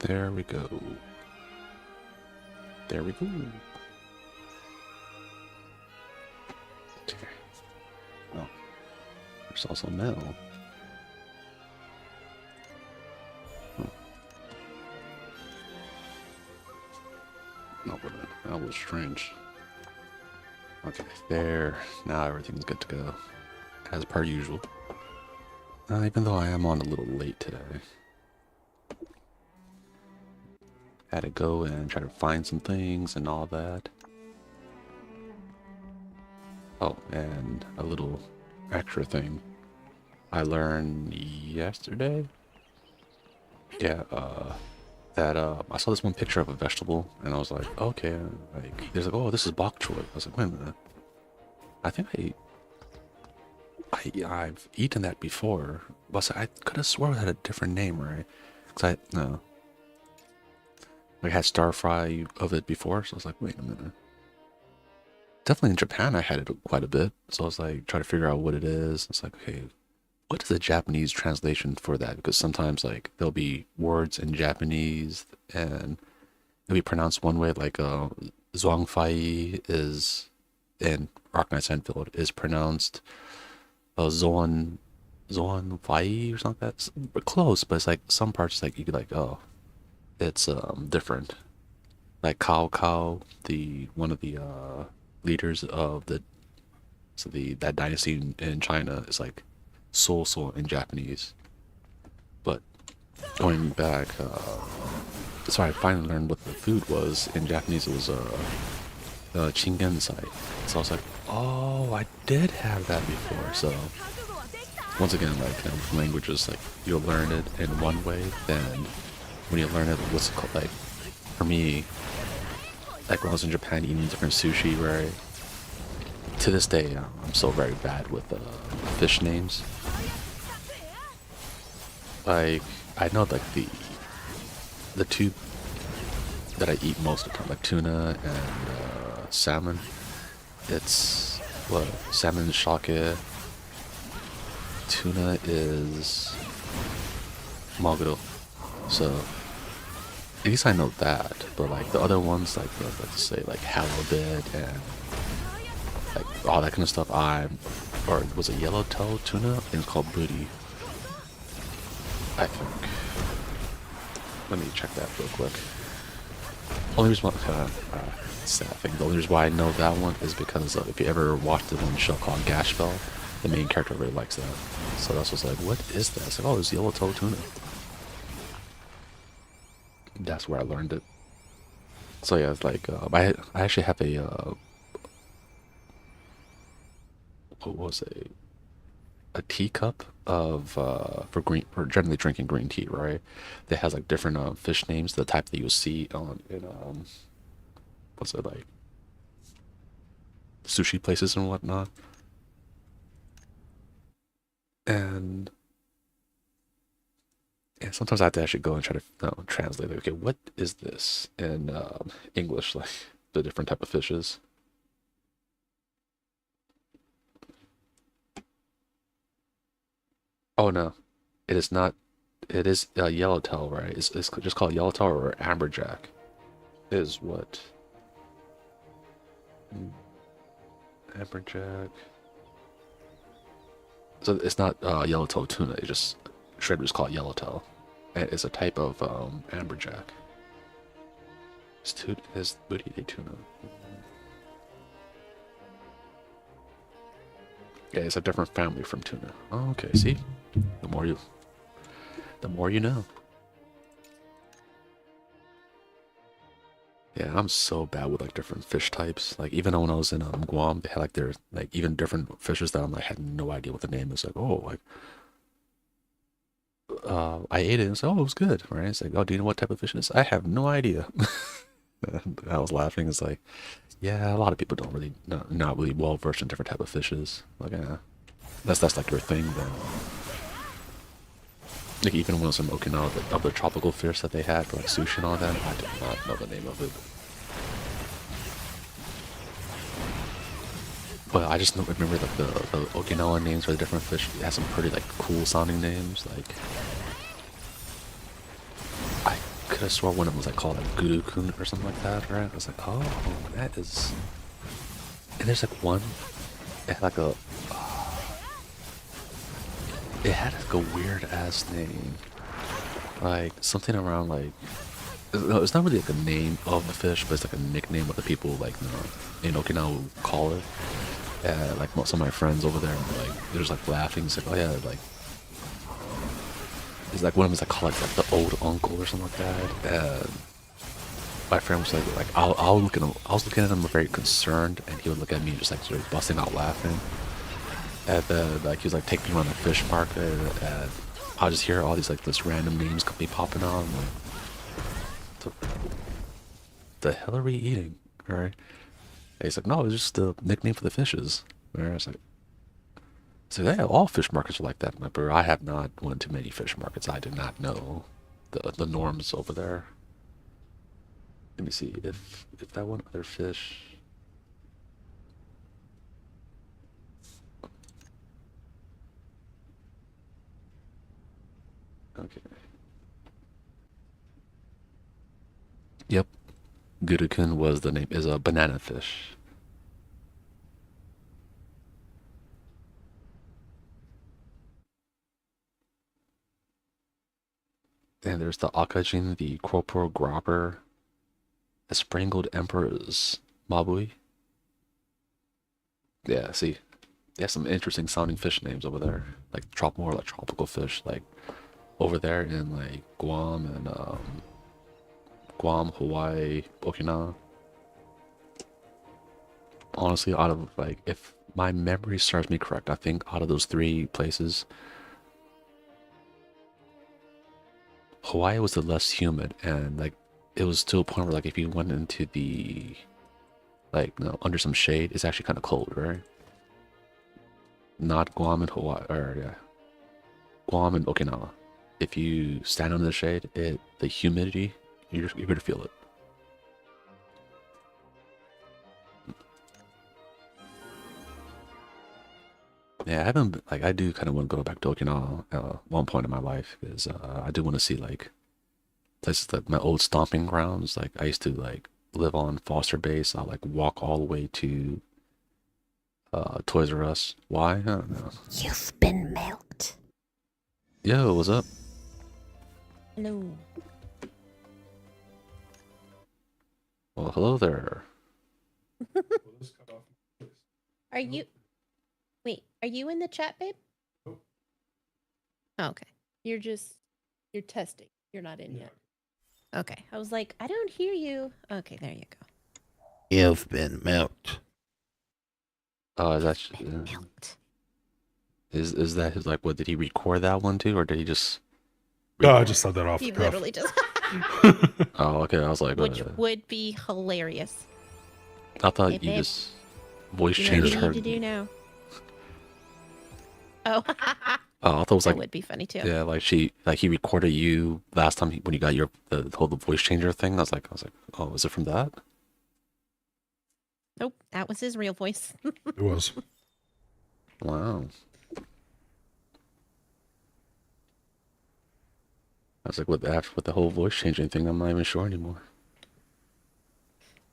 There we go. There we go. Okay. Oh, there's also metal. No, but that was strange. Okay, there. Now everything's good to go. As per usual. Even though I am on a little late today. Had to go and try to find some things and all that. Oh, and a little extra thing I learned yesterday. Yeah, that I saw this one picture of a vegetable and I was like, okay, like there's like, oh, this is bok choy. I was like, wait a minute. I think I've eaten that before, but I could have swore it had a different name, right? Cause I no, like I had stir fry of it before, so I was like, wait a minute. Definitely in Japan, I had it quite a bit, so I was like, trying to figure out what it is. It's like, okay, what is the Japanese translation for that? Because sometimes like there'll be words in Japanese and it'll be pronounced one way, like Zhuangfei is in Rock Knight Sandfield is pronounced Zoan Fai or something like that. But close, but it's like some parts like you could like, oh, it's different. Like Cao, the one of the leaders of the that dynasty in China is like so in Japanese. But going back, so I finally learned what the food was in Japanese. It was chingensai. So I was like, oh, I did have that before. So once again, like languages, like you'll learn it in one way, then when you learn it, what's it called? Like for me, like when I was in Japan eating different sushi, right? To this day, I'm so very bad with fish names. Like I know like the two that I eat most of the time, like tuna and salmon. It's what salmon is sake. Tuna is maguro. So at least I know that. But like the other ones, like let's say like halibut and like all that kind of stuff. Or was it yellowtail tuna? I think it's called booty. I think. Let me check that real quick. Only reason why, sad thing. The only reason why I know that one is because if you ever watched the one show called Gashbell, the main character really likes that. So that's what's like, what is that? It's like, oh, it's yellowtail tuna. That's where I learned it. So yeah, it's like I actually have what was a teacup of for generally drinking green tea, right? That has like different fish names, the type that you'll see on in what's it like sushi places and whatnot. And yeah, sometimes I have to actually go and try to translate. Like, okay, what is this in English? Like the different type of fishes. Oh no, it is not. It is yellowtail, right? It's just called yellowtail or amberjack. Is what mm, amberjack. So it's not yellowtail tuna. It's just shredded is called yellowtail. And it's a type of amberjack. Is booty a tuna? Yeah, it's a different family from tuna. Oh, okay. See, the more you, the more you know. Yeah, I'm so bad with like different fish types. Like even when I was in Guam, they had like their like even different fishes that I'm like had no idea what the name is. Like oh like I ate it and said oh it was good, right? It's like oh do you know what type of fish it is? I have no idea. And I was laughing. It's like yeah, a lot of people don't really not really well versed in different type of fishes. Like that's like your thing then. Like even when I was in Okinawa, the other tropical fish that they had for like sushi and all that, I did not know the name of it. But I just don't remember like the Okinawa names for the different fish. It has some pretty like cool sounding names. Like I could have swore one of them was like called like Guru-kun or something like that, right? I was like, oh, that is. And there's like one. It had like a. It had like a weird ass name, like something around like. No, it's not really like a name of the fish, but it's like a nickname what the people like in Okinawa call it. Like some of my friends over there, like they're just like laughing. It's like, oh yeah, like it's like one of them is like called like the old uncle or something like that. And my friend was like I'll look at him. I was looking at him very concerned, and he would look at me just like sort of busting out laughing. And then like he was like taking me around the fish market, and I'll just hear all these like this random names be popping on. Like, the hell are we eating? Right? And he's like, no, it's just the nickname for the fishes. Right? I was like, so yeah, all fish markets are like that, my bro. I have not went to many fish markets. I did not know the norms over there. Let me see if that one other fish. Okay. Yep. Gurukun was the name. Is a banana fish. And there's the Akajin, the corporal grobber, the sprangled emperor's mabui. Yeah, see, they have some interesting sounding fish names over there. Like more like tropical fish, like over there in like Guam and Guam, Hawaii, Okinawa. Honestly, out of like, if my memory serves me correct, I think out of those three places, Hawaii was the less humid, and like it was to a point where like if you went into the like under some shade, it's actually kind of cold, right? Not Guam and Hawaii, or yeah, Guam and Okinawa. If you stand under the shade, the humidity, you're gonna feel it. Yeah, I haven't like I do kind of want to go back to Okinawa one point in my life because I do want to see like places like my old stomping grounds. Like I used to like live on Foster Base. I'll like walk all the way to Toys R Us. Why? I don't know. You've been milked. Yo, what's up? Hello. Well, hello there. Are you? Wait, are you in the chat, babe? Nope. Oh, okay. You're testing. You're not in yet. Okay. I was like, I don't hear you. Okay, there you go. You've been milked. Oh, is that Milked. is that his like? What did he record that one too, or did he just? No, I just said that off He the cuff. literally just. Oh, okay. I was like, Which would be hilarious. I thought Hey, you babe. just voice You know what changed you her. need to do now? Oh, Oh, I thought it was that like would be funny too. yeah, like he recorded you last time when you got the whole voice changer thing. I was like, oh, is it from that? Nope, that was his real voice. It was. Wow. I was like, with the whole voice changing thing, I'm not even sure anymore.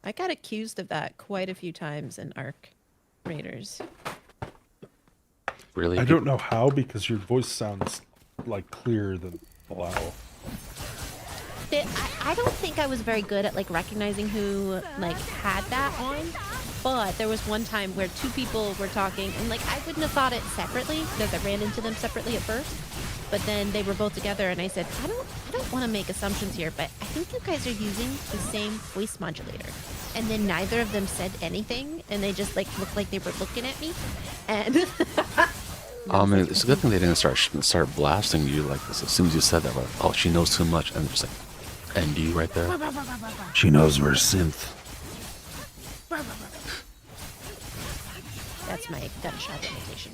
I got accused of that quite a few times in Arc Raiders. Really? I don't know how because your voice sounds like clearer than Bilal. I don't think I was very good at like recognizing who like had that on, but there was one time where two people were talking and like I wouldn't have thought it separately because I ran into them separately at first, but then they were both together and I said I don't want to make assumptions here, but I think you guys are using the same voice modulator. And then neither of them said anything and they just like looked like they were looking at me, and I mean, it's a good thing they didn't start blasting you like this as soon as you said that. Like, oh, she knows too much, and just like end you right there. She knows we're synth. That's my gunshot imitation.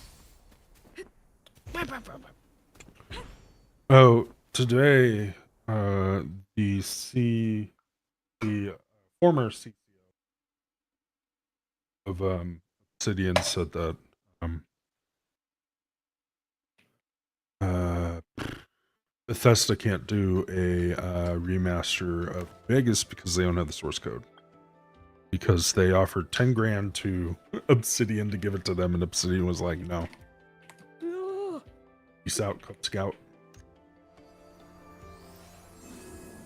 Oh, today, the former CCO of Obsidian said that Bethesda can't do a remaster of Vegas because they don't have the source code. Because they offered 10 grand to Obsidian to give it to them, and Obsidian was like, no. Peace out, Cub Scout.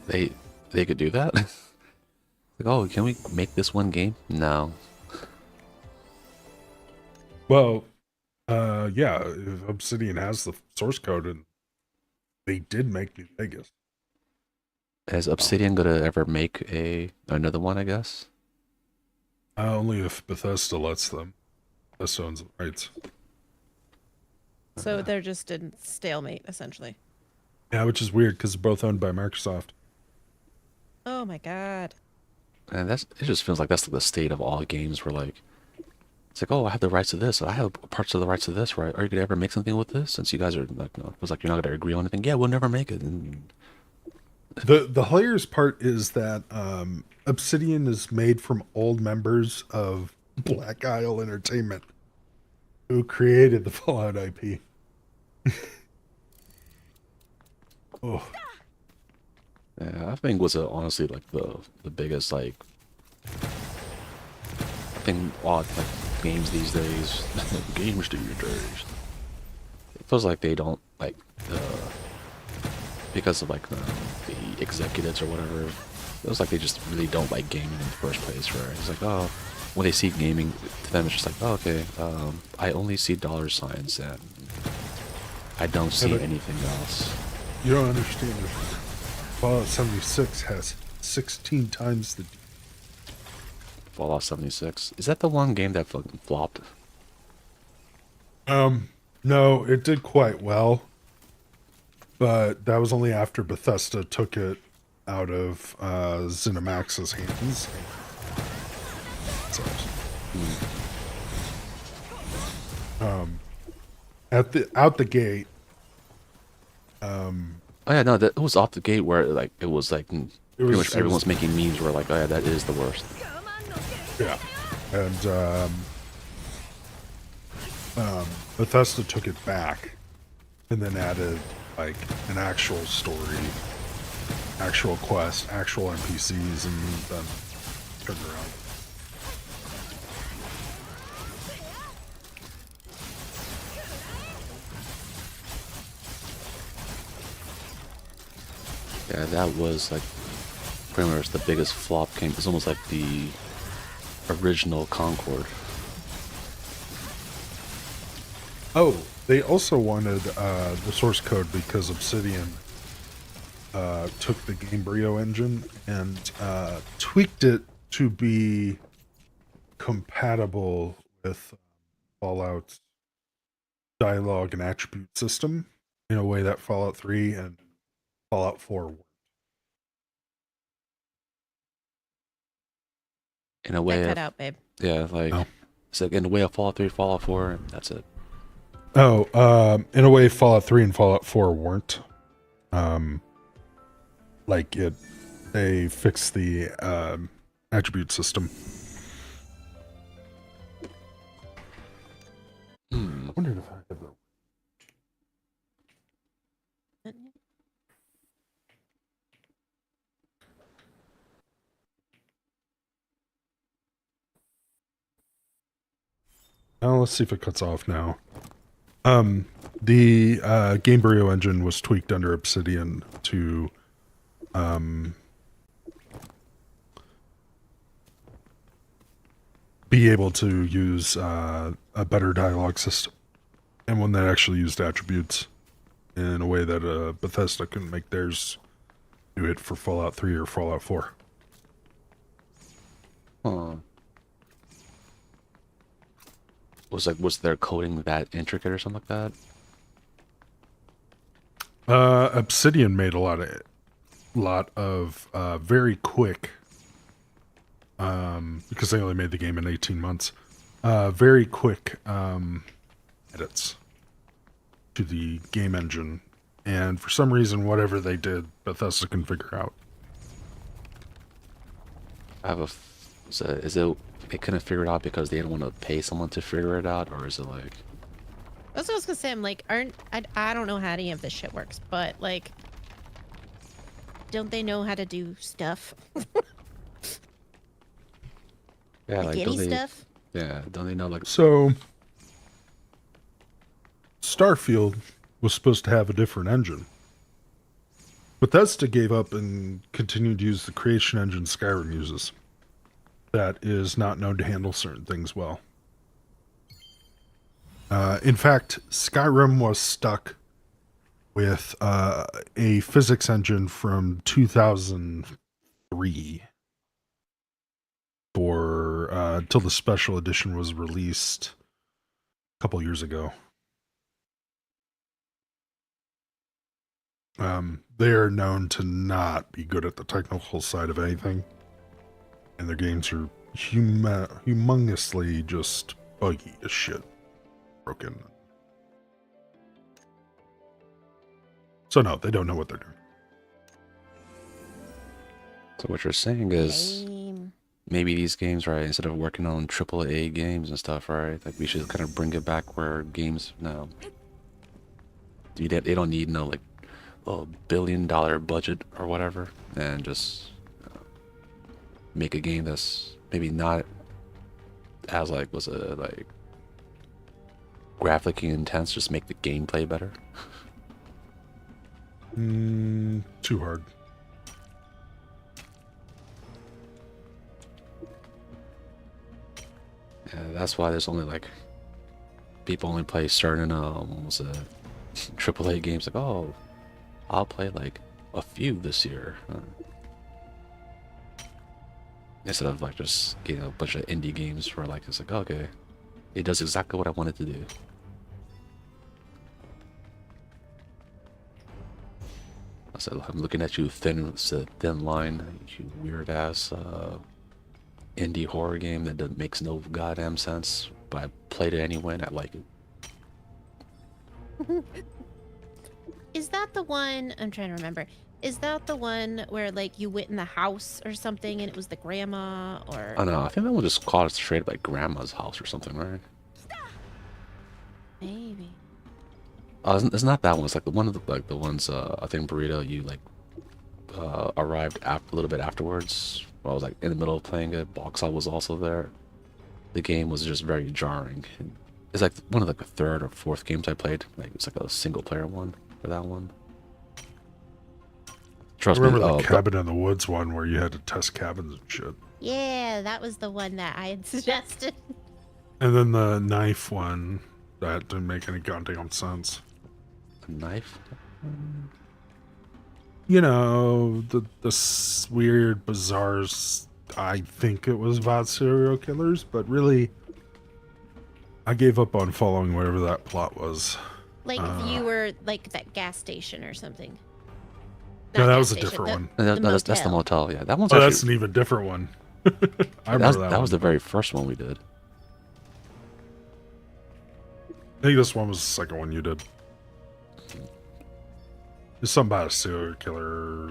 They could do that? Like, oh, can we make this one game? No. Well, yeah, if Obsidian has the source code, and they did make New Vegas. Is Obsidian gonna ever make another one, I guess? Only if Bethesda lets them. Bethesda owns the rights. So they're just in stalemate, essentially. Yeah, which is weird because they're both owned by Microsoft. Oh my god. And it just feels like that's like the state of all games where like it's like, oh, I have the rights to this, I have parts of the rights to this, right? Are you gonna ever make something with this? Since you guys are like, no, it was like you're not gonna agree on anything. Yeah, we'll never make it. And The hilarious part is that Obsidian is made from old members of Black Isle Entertainment, who created the Fallout IP. Oh, yeah, I think was honestly like the biggest like thing odd like games these days. Games these days. It feels like they don't like because of like the executives or whatever. It feels like they just really don't like gaming in the first place. Right? It's like, oh, when they see gaming, to them it's just like, oh, okay, I only see dollar signs and I don't see but anything else. you don't understand. Fallout 76 has 16 times the. Fallout 76. Is that the one game that fucking flopped? No, it did quite well, but that was only after Bethesda took it out of ZeniMax's hands. So, out the gate. Oh yeah, no, that it was off the gate where like it was like pretty much it everyone's was- making memes where like, oh yeah, that is the worst. Yeah, and Bethesda took it back, and then added like an actual story, actual quest, actual NPCs, and then turned around. Yeah, that was like pretty much the biggest flop game. It's almost like the original Concord. Oh, they also wanted the source code because Obsidian took the Gamebryo engine and tweaked it to be compatible with Fallout's dialogue and attribute system in a way that Fallout 3 and Fallout 4 weren't. In a That way, cut out, babe. yeah, like Oh. it's like in the way of Fallout 3, Fallout 4, and that's it. Oh, in a way, Fallout 3 and Fallout 4 weren't. Like they fixed the attribute system. I wondered if I have the. Oh, let's see if it cuts off now. The Gamebryo engine was tweaked under Obsidian to be able to use a better dialogue system, and one that actually used attributes in a way that Bethesda couldn't make theirs do it for Fallout 3 or Fallout 4. Huh. Was their coding that intricate or something like that? Obsidian made a lot of very quick, because they only made the game in 18 months, very quick edits to the game engine, and for some reason, whatever they did, Bethesda can figure out. I have a. Is it they couldn't figure it out because they didn't want to pay someone to figure it out, or is it like? That's what I was gonna say. I'm like, I don't know how any of this shit works, but like, don't they know how to do stuff? Yeah, Like like any stuff? don't they know like So, Starfield was supposed to have a different engine. Bethesda gave up and continued to use the creation engine Skyrim uses. That is not known to handle certain things well. In fact, Skyrim was stuck with a physics engine from 2003 for until the special edition was released a couple years ago. They are known to not be good at the technical side of anything, and their games are humongously just buggy as shit, broken. So no, they don't know what they're doing. so what you're saying is Lame. maybe these games, right, instead of working on AAA games and stuff, right, like we should kind of bring it back where games now they don't need no like $1 billion budget or whatever, and just make a game that's maybe not as like was it like graphically intense, just make the gameplay better. Too hard. Yeah, that's why there's only like people only play certain what's it AAA games. Like, oh, I'll play like a few this year, instead of like just a bunch of indie games where like it's like, okay, it does exactly what I wanted to do. I said, I'm looking at you, it's a thin line, you weird ass indie horror game that makes no goddamn sense, but I played it anyway and I like it. Is that the one? I'm trying to remember. Is that the one where like you went in the house or something and it was the grandma or? Oh no, I think that one just called it straight up like grandma's house or something, right? Maybe. It's not that one. It's like the one of the ones. I think Burrito, you like arrived a little bit afterwards. While I was like in the middle of playing it. Boxall was also there. The game was just very jarring. It's like one of like the third or fourth games I played. Like it's like a single player one for that one. Trust I me. remember the cabin in the woods one where you had to test cabins and shit. Yeah, that was the one that I had suggested. And then the knife one that didn't make any goddamn sense. A knife. You know, the weird, bizarre. I think it was about serial killers, but really, I gave up on following whatever that plot was. Like if you were like that gas station or something. No, Not that gas was a station, different one. That's the motel. Yeah, that one's Oh, actually. that's an even different one. I remember That that was one. the very first one we did. I think this one was the second one you did. It's something about a serial killer.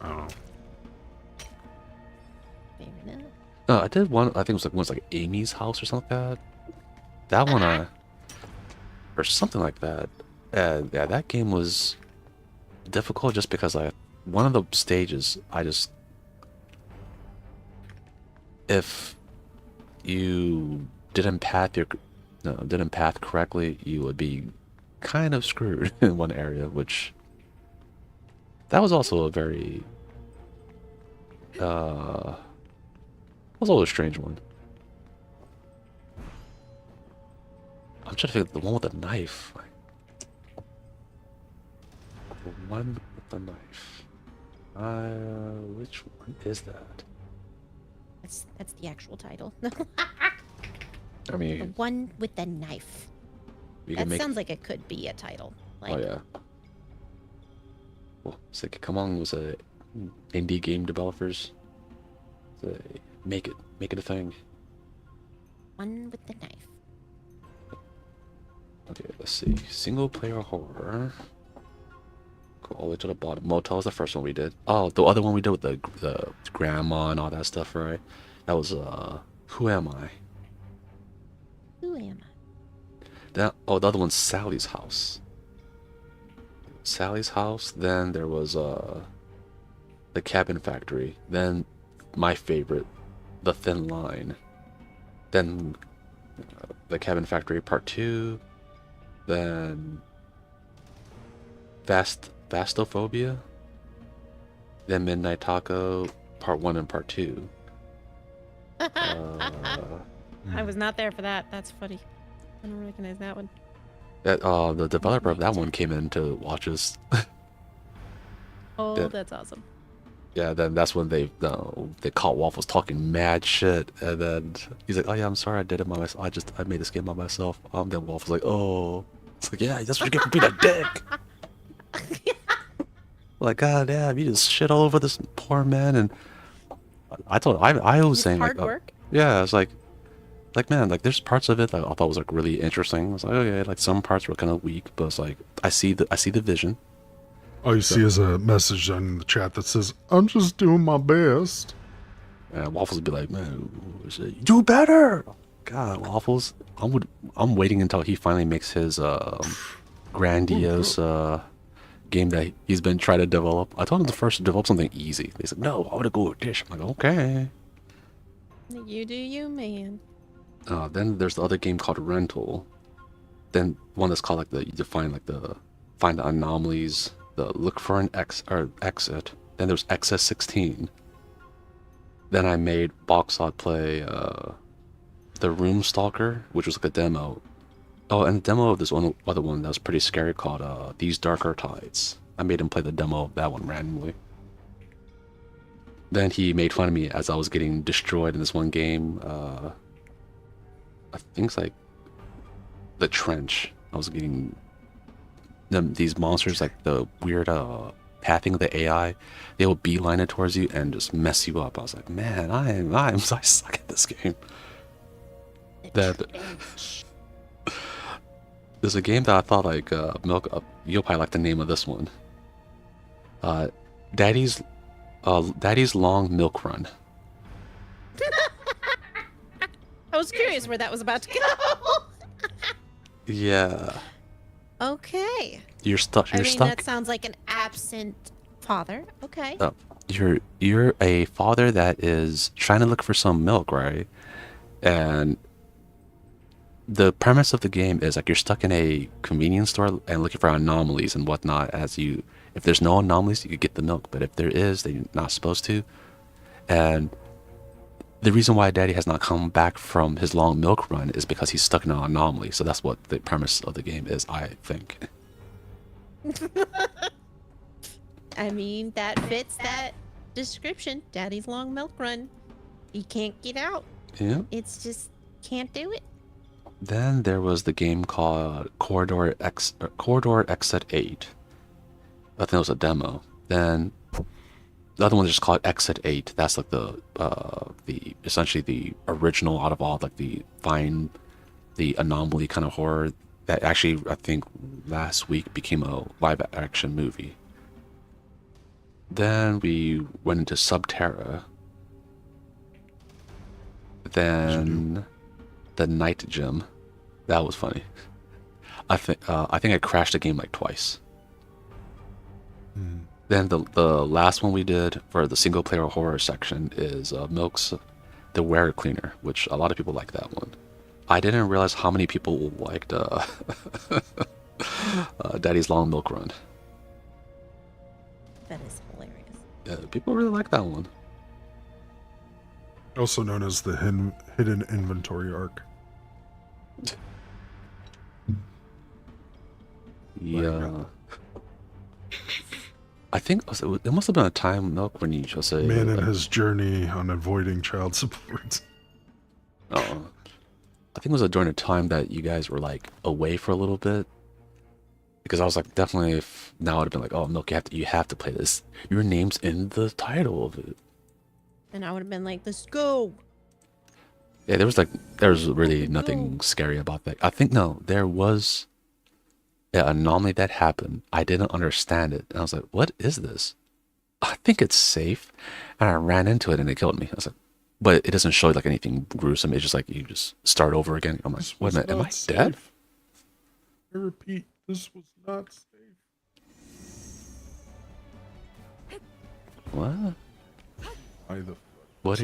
I don't know. Maybe not. No, I did one. I think it was like once like Amy's house or something like that. That one, or something like that. Yeah, that game was difficult just because like one of the stages, if you didn't path correctly, you would be kind of screwed in one area, which that was also a very was always a strange one. I'm trying to figure out the one with the knife. The one with the knife. Which one is that? That's the actual title. I The mean, one with the knife. you That can make. sounds like it could be a title. Like, Oh yeah. Well, it's like, come on, was a indie game developers. Make it a thing. one with the knife. Okay, let's see. Single player horror. Go all the way to the bottom. Motel was the first one we did. Oh, the other one we did with the grandma and all that stuff, right? That was Who Am I? Who am I? The other one's Sally's house. Sally's house. Then there was the Cabin Factory, then my favorite, the Thin Line, then the Cabin Factory Part 2, then Fastophobia, then Midnight Taco Part 1 and Part 2. I was not there for that. That's funny. I don't recognize that one. That the developer of that one came in to watch us. Oh, Yeah. that's awesome. Yeah, then that's when they caught Waffles talking mad shit, and then he's like, "Oh yeah, I'm sorry, I did it by myself. I made this game by myself." Then Waffles like, "Oh," it's like, "Yeah, that's what you get for being a dick." Like, God damn, you just shit all over this poor man. And I was It's saying hard like, work. yeah, it's like man, like there's parts of it that I thought was like really interesting. I was like, okay, like some parts were kind of weak, but it's like I see the vision. All you see is a message on the chat that says, "I'm just doing my best." And Waffles would be like, man, do better. God, Waffles, I'm waiting until he finally makes his grandiose game that he's been trying to develop. I told him to first develop something easy. They said, no, I want to go with dish. I'm like, okay. You do you, man. Then there's the other game called Rental. Then one that's called like you define like find the anomalies, the look for an exit. Then there's Excess 16. Then I made Boxot play the Room Stalker, which was like a demo. Oh, and the demo of this other one that was pretty scary called These Darker Tides. I made him play the demo of that one randomly. Then he made fun of me as I was getting destroyed in this one game. I think it's like the Trench. I was getting these monsters, like the weird pathing of the AI. They will beeline it towards you and just mess you up. I was like, man, I suck at this game. That there's a game that I thought like you'll probably like the name of this one. Daddy's Long Milk Run. I was curious where that was about to go. Yeah. Okay. You're stuck. You're I mean, stuck. that sounds like an absent father. Okay. You're a father that is trying to look for some milk, right? And the premise of the game is like you're stuck in a convenience store and looking for anomalies and whatnot. If there's no anomalies, you could get the milk, but if there is, then you're not supposed to. And the reason why Daddy has not come back from his long milk run is because he's stuck in an anomaly. So that's what the premise of the game is, I think. I mean, that fits that description. Daddy's long milk run. He can't get out. Yeah. It's just can't do it. Then there was the game called Corridor Exit 8. I think it was a demo. Then the other one is just called Exit 8. That's like the essentially the original out of all, like the anomaly kind of horror that actually I think last week became a live action movie. Then we went into Subterra. Then the Night Gym. That was funny. I think I crashed the game like twice. Then the last one we did for the single player horror section is Milk's The Wear Cleaner, which a lot of people like that one. I didn't realize how many people liked Daddy's Long Milk Run. That is hilarious. Yeah, people really like that one. Also known as the hidden inventory arc. Yeah. I think it must have been a time, Milk, when you just say Man in his journey on avoiding child support. I think it was during a time that you guys were like away for a little bit. Because I was like, definitely, if now I'd have been like, oh, Milk, you have to play this. Your name's in the title of it. And I would have been like, let's go. Yeah, there was really nothing scary about that. I think there was an anomaly that happened. I didn't understand it. And I was like, what is this? I think it's safe. And I ran into it and it killed me. I was like, but it doesn't show like anything gruesome. It's just like you just start over again. I'm like, wait a minute, am I dead? I repeat, this was not safe. What? Why the What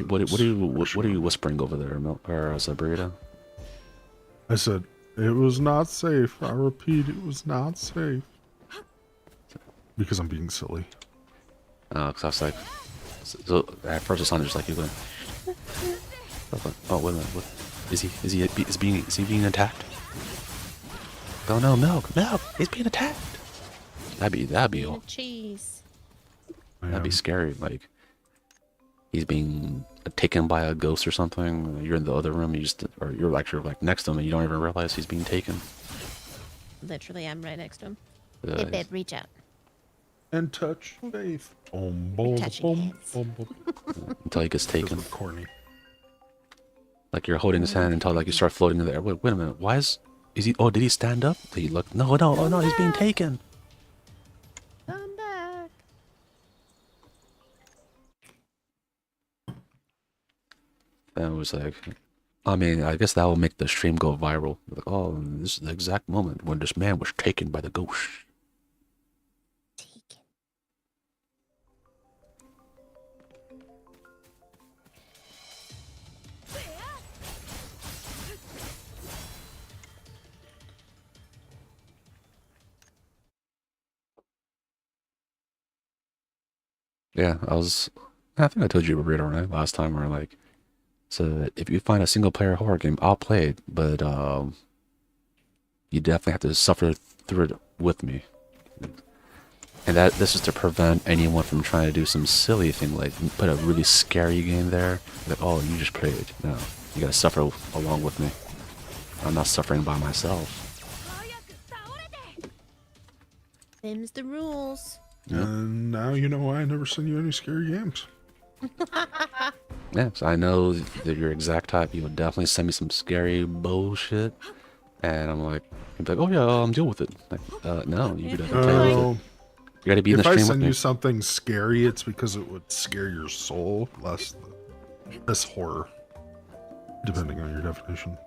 are you whispering over there, or as a burrito? I said, it was not safe. I repeat, it was not safe. Because I'm being silly. Cause I was like, so at first it sounded just like you going. Oh wait a minute, what? Is he being attacked? Oh no, milk, he's being attacked. That'd be Cheese. that'd be scary. Like he's being taken by a ghost or something. You're in the other room, or you're actually like next to him, and you don't even realize he's being taken. Literally, I'm right next to him. Uh, Hey, babe, reach out. And touch faith. touching hands. until he gets taken. Corny. Like you're holding his hand until like you start floating in the air. Wait a minute. Why is he? Oh, did he stand up? Did he look? No. Oh no, he's being taken. Come back. And it was like, I mean, I guess that will make the stream go viral. Like, oh, this is the exact moment when this man was taken by the ghost. Taken. Yeah, I think I told you about it right last time, where like, so if you find a single player horror game, I'll play it, but you definitely have to suffer through it with me. And this is to prevent anyone from trying to do some silly thing like put a really scary game there. Like, oh, you just played. No, you gotta suffer along with me. I'm not suffering by myself. Them's the rules. Yep. And now you know why I never send you any scary games. Yeah, so I know that you're exact type. You would definitely send me some scary bullshit, and I'm like, you'd be like, oh yeah, deal with it. Like, no, you gotta play with it. You gotta be in the If I stream with send me. you something scary, it's because it would scare your soul, less horror, depending on your definition.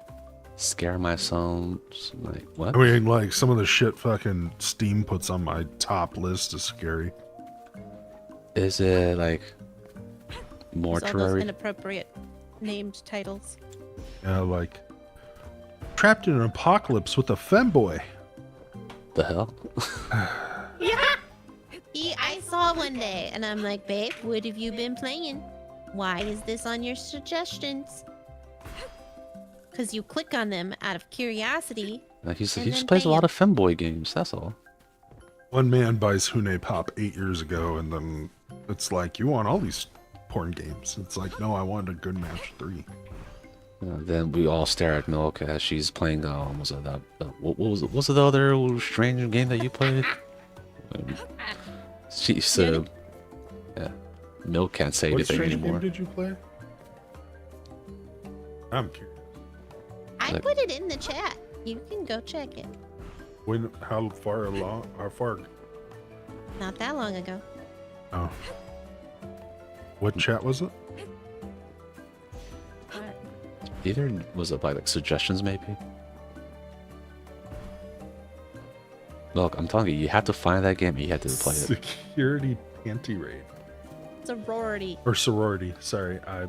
Scare my soul. Like what? I mean, like some of the shit fucking Steam puts on my top list is scary. Is it like There's all those mortuary? inappropriate named titles. Yeah, like trapped in an apocalypse with a femboy. The hell? Yeah. I saw one day, and I'm like, babe, what have you been playing? Why is this on your suggestions? Because you click on them out of curiosity. He And just then plays a lot bam. of femboy games. That's all. One man buys Hune Pop 8 years ago, and then it's like, you want all these porn games. It's like, no, I wanted a Good Match 3. Then we all stare at Milk as she's playing. Was it that? What was it? Was it the other strange game that you played? She said, "Yeah, Milk can't say What anything strange anymore." game did you play? I'm curious. I Like- put it in the chat. You can go check it. When? How far along? How far? Not that long ago. Oh. What chat was it? Either was it by like suggestions maybe? Look, I'm telling you, you have to find that game. And you have to play it. Security Panty Raid. Sorority. Or sorority. Sorry, I.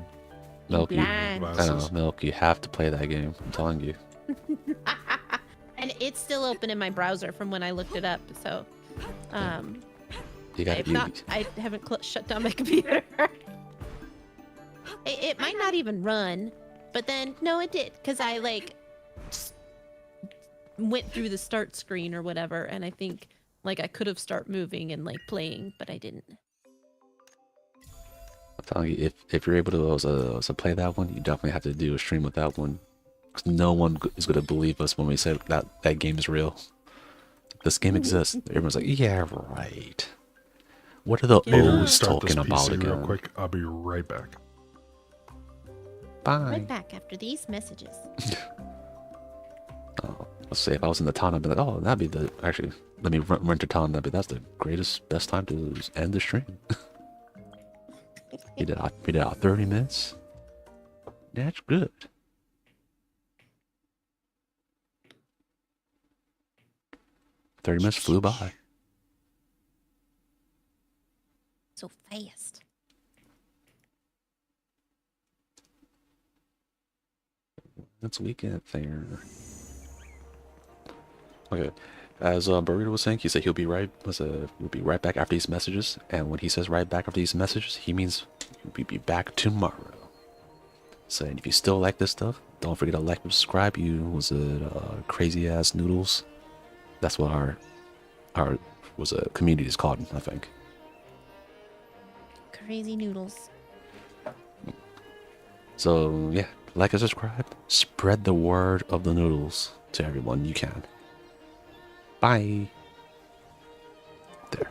Milk, you, Blind. I don't know, Milk. You have to play that game. I'm telling you. And it's still open in my browser from when I looked it up. So, You got I haven't shut down my computer. It might not even run, but then no, it did, because I like just went through the start screen or whatever, and I think like I could have start moving and like playing, but I didn't. I'm telling you, if you're able to play that one, you definitely have to do a stream with that one. 'Cause no one is gonna believe us when we say that game is real. This game exists. Everyone's like, yeah, right. What are the Yeah. Needle, O's start this talking about PC real again? quick. I'll be right back. Bye. Right back after these messages. Oh, let's say if I was in the town, I'd be like, oh, that'd be the actually. Let me rent a town. That's the greatest, best time to end the stream. we did out 30 minutes. That's good. 30 minutes flew by. So fast. It's weekend there. Okay. As Burrito was saying, he said he'll be right back after these messages. And when he says right back after these messages, he means he'll be back tomorrow. Saying if you still like this stuff, don't forget to like and subscribe. You was it crazy ass noodles. That's what our was a community is called, I think. Crazy noodles. So yeah, like and subscribe. Spread the word of the noodles to everyone you can. Bye. There.